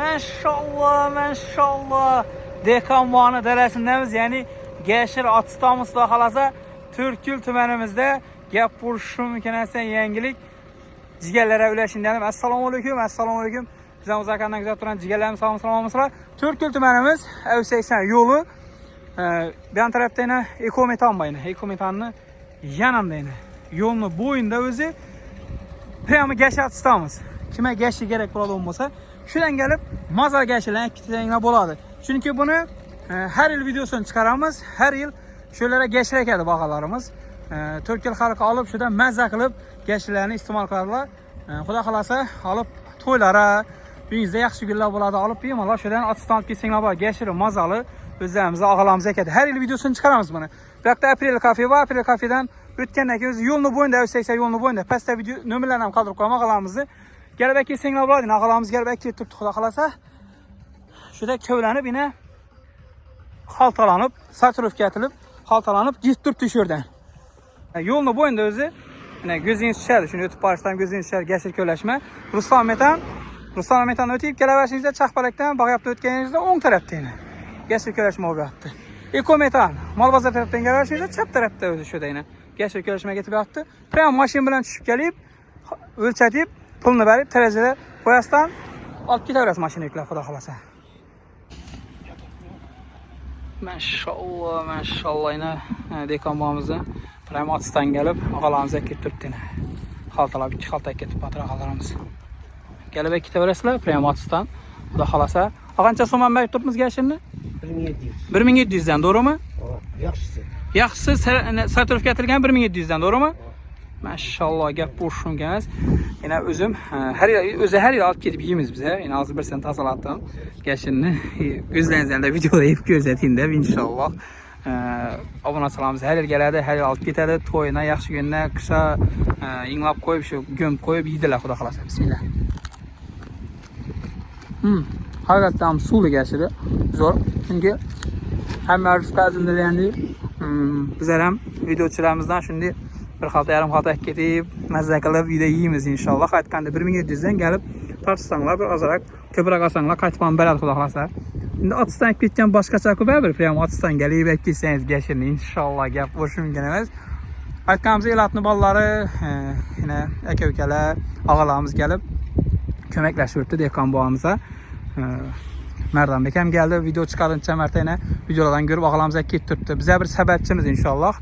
Maşallah, maşallah. Dekanvanı dərəsindəmiz, yəni Gəşir Atstamız da xalasa Türkül tümenimizdə gəp buruşu mümkünəsən yengilik cigərlərə üləşindənim. Assalamu alaikum, assalamu alaikum. Bizden uzaklardan güzel duran cigərlərimiz salamlar. Türkül tümenimiz ev 80 yolu. Bir an tarafta yine ekometan bayını. Ekometanını yanımda yine. Yolunu boyunda özü Peyamı Gəşir Atstamız. Kime Gəşir gerek burada olmasa şuradan gelip mazar Gəşirlərin kitlərinə boladı. Çünkü bunu her yıl videosunu çıkaramız. Her yıl şöylere Gəşirə gəldi bağalarımız. Türkiye halkı alıp şuradan məzə qılıb Gəşirlərini istimal qılarlar. Xuda xalasa alıp toylara, günüzdə yaxşı günlər buladı alıp deyim Allah şuradan Atstamız gitsinlər var. Gəşiri mazalı özlərimizi ağalarımıza ekedi. Her yıl videosunu çıkaramız bunu. Bırak da April Kafe var. April Kafe'den ötkəndəki öz yolunu boyunda, ev 80 yolunu boyunda. Pəstə video nömrələrini qaldırıb qoymaq ağalarımızı. Gəlbək gitsinlər buladı. Ağalarımız gəlbək getib xuda xalasa. Şurada kövlənib yine haltalanıp, satırıf gətilib, haltalanıp gittirib düşürdən. Yolunu boyunda özü yine gözünüz şişərdir. Şimdi ötüb barışdan gözünüz şişər, Gəşir köyləşmə. Ruslan Metan ötüyüb gələvərsinizdə Çaxbələkdən, Bağyapda ötkənizdə 10 tərəfdə yine. Gəşir köyləşmə obiyyatdır. Ekometan, Malbazar tərəfdən gələvərsinizdə çap tərəfdə özü şurada yine. Gəşir köyləşmə getib yaptı. Priyam maşin bilən düşüb gəlib, ölçədib, pulunu verib, tərəzədə boyasdan alt gidə maşını yüklə xuda xalasa. Maşallah, maşallah yine dekanbağımızda Prime Ats'tan gelip ağalarımıza getirip yine haltalar, iki haltaya getirip batır ağalarımız. Gelip iki tevresiyle Prime Ats'tan bu da halasa. Ağança soman mektubumuz gel şimdi? 1700. 1700'den doğru mu? Yaxşısı. Yaxşısı sertifik getirgen 1700'den doğru mu? Maşallah gep boşun gelmez. Yine özüm her yıl alıp gidip yiyimiz bize. Yine azı bir sene tasalattım. Geçinini gözlerinizden de videoda hep gözletin de inşallah. Abone salamız her yıl geledi, her yıl alıp gitedi. Toyuna, yaxşı gününe, kışa inlap koyup, şu gömüp koyup yediler xuda xalasa. Bismillah. Hakikaten sulu Gəşiri. Zor. Çünkü hem Rıfkı azimdeleyendi. Bizler hem videoçularımızdan şimdi bir halta yarım halta gedib, məzə qılıb video yiyimiz inşallah. Qayıtqanda 1700'den gəlib tartışsanlar, bir azarak köpürək alsanlar, qayıtmanı belədir xuda xalasa. İndi Atstan getkən başqa çakı bəbir, Priyam Atstan gəlib, əkilsəniz Gəşirini inşallah gəp boşum gəlməz. Qayıtqanımızı elatını balları, yine əkə-ükələ, ağalarımız gəlib köməkləşirdi dekan boğamıza. Mərdan Bekəm gəldi, video çıxarınca mərtə yine videolardan görüb ağalarımıza getdirdi. Bizə bir səbəbçimiz inşallah.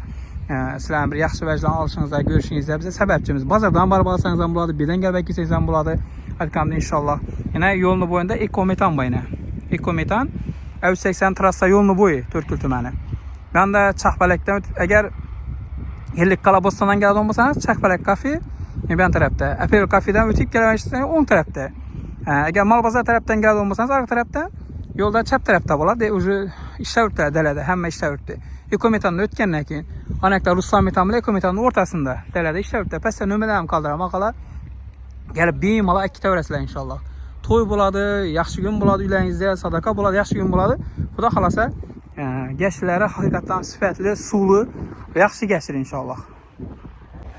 Sizlərin bir yaxşı vəcdan alışınızda, görüşünüzdə bizə səbəbçimiz. Bazardan bar bağırsanızdan buladı, birdən gəlbək gitsənizdən buladı. Qayıtqanımda inşallah. Yine yolunu boyunda Ekometan bayına. Ekometan ev 80 trassa yolunu boyu Türkül tüməni. Ben de Çaxbələkdən eğer Yerlik Qalabostandan gəldi olmasanız Çaxbələk Kafe ben tərəfdə. April Kafe'dən ötüb gəlmişsiniz 10 tərəfdə. Eğer Malbazar tərəfdən gəldi olmasanız arka tərəfdə yolda çap tərəfdə bula. İşləvürtlər dələdə, həmmə işləvürtlər. Ekometanın ötkəndən ki, anəkdə Ruslan Metan ilə Ekometanın ortasında dələdə işləvürtlər. Pəs nömrələrim qaldıram ağalar. Gəlib bir mala iki təvrəsilər inşallah. Toy buladı, yaxşı gün buladı, üləyinizdə sadaka buladı, yaxşı gün buladı. Bu da xalasa Gəşirlərə həqiqətən sifətli, sulu, yaxşı Gəşir inşallah.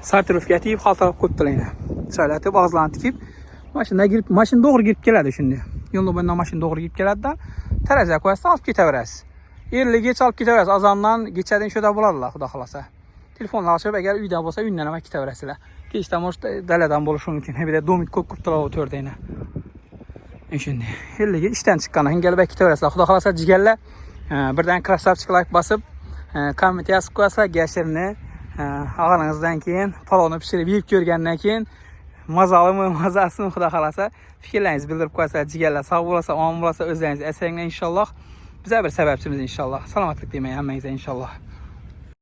Sartırıf gətirib, xaltalıb qoyubdular yine. Çaylətib, ağızlarını tikib, maşın doğru girib gələdi şimdi. Yolun boyundan maşın doğru girib gələdi də, tərəzəyə qoyasın, alıb getə verəz. Yerli geç alıb getə verəz, azandan geçədin şödə bularlar, xuda xalasa. Telefonla açıb, əgər üydə olsa, ünlənəmə getə verəsilə. Geçdən boş dələdən boluşun mümkün, bir də domit qoyubdular o tördə yine. Şimdi yerli geç, işdən çıxqana, gəlib getə verəsilə, xuda xalasa cigərlə, birdən krasavçıqlar basıb, komitə yazıb qoyasa, Gəşirini ağanızdan keyin, palonu pişirib, yiyib görgəndən keyin, mazalı mı, mazası mı xuda xalasa, fikirlərinizi bildirib qoyasa, cigərlə sağ olasa, aman olasa, özlərinizi əsərlə inşallah. Bizə bir səbəbçimiz inşallah. Salamatlıq deməyə həmməyizə inşallah.